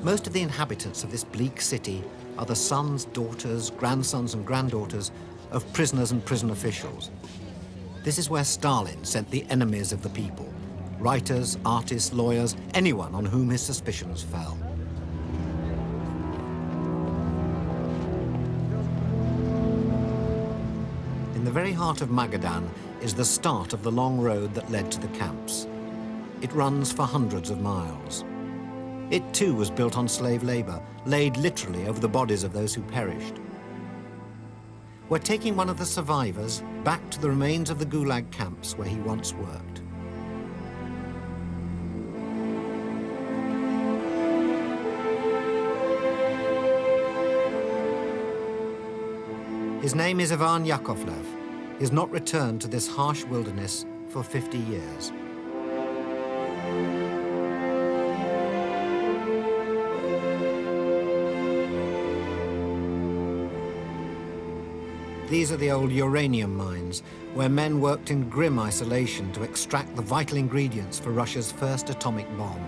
Most of the inhabitants of this bleak city are the sons, daughters, grandsons and granddaughters of prisoners and prison officials. This is where Stalin sent the enemies of the people, writers, artists, lawyers, anyone on whom his suspicions fell. In the very heart of Magadan is the start of the long road that led to the camps. It runs for hundreds of miles. It too was built on slave labor, laid literally over the bodies of those who perished. We're taking one of the survivors back to the remains of the Gulag camps where he once worked. His name is Ivan Yakovlev. He has not returned to this harsh wilderness for 50 years. These are the old uranium mines, where men worked in grim isolation to extract the vital ingredients for Russia's first atomic bomb.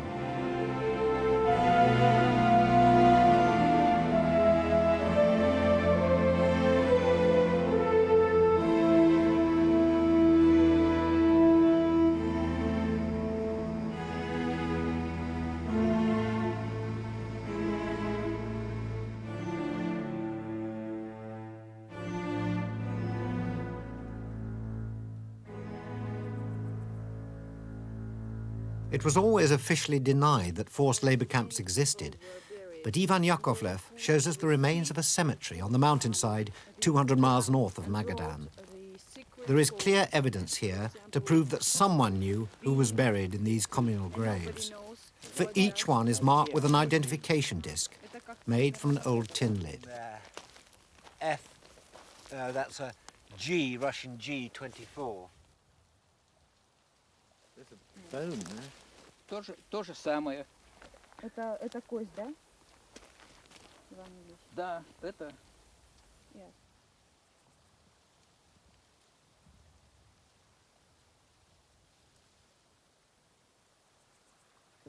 It was always officially denied that forced labor camps existed, but Ivan Yakovlev shows us the remains of a cemetery on the mountainside 200 miles north of Magadan. There is clear evidence here to prove that someone knew who was buried in these communal graves. For each one is marked with an identification disc made from an old tin lid. F, that's a G, Russian G-24. There's a bone there. То же самое. Это кость, да? Иван Ильич? Да, это. Yes.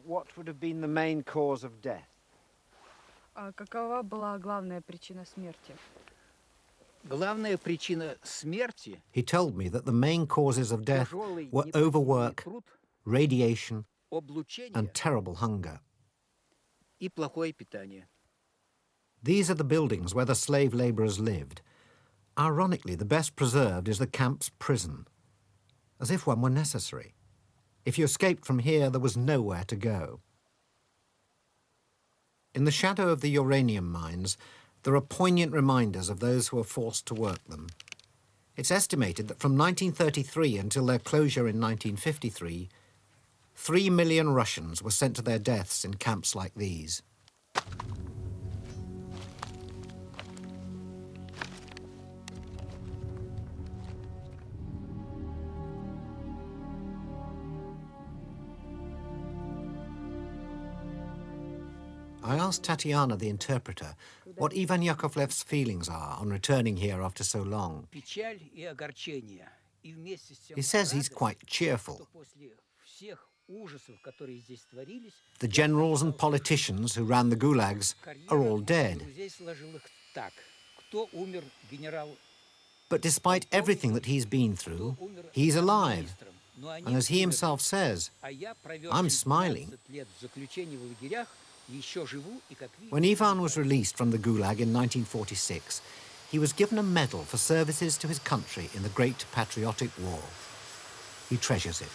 What would have been the main cause of death? Какова была главная причина смерти? Главная причина смерти. He told me that the main causes of death were overwork, radiation, and terrible hunger. И плохое питание. These are the buildings where the slave laborers lived. Ironically, the best preserved is the camp's prison, as if one were necessary. If you escaped from here, there was nowhere to go. In the shadow of the uranium mines, there are poignant reminders of those who were forced to work them. It's estimated that from 1933 until their closure in 1953, 3 million Russians were sent to their deaths in camps like these. I asked Tatiana, the interpreter, what Ivan Yakovlev's feelings are on returning here after so long. He says he's quite cheerful. The generals and politicians who ran the gulags are all dead. But despite everything that he's been through, he's alive. And as he himself says, I'm smiling. When Ivan was released from the Gulag in 1946, he was given a medal for services to his country in the Great Patriotic War. He treasures it.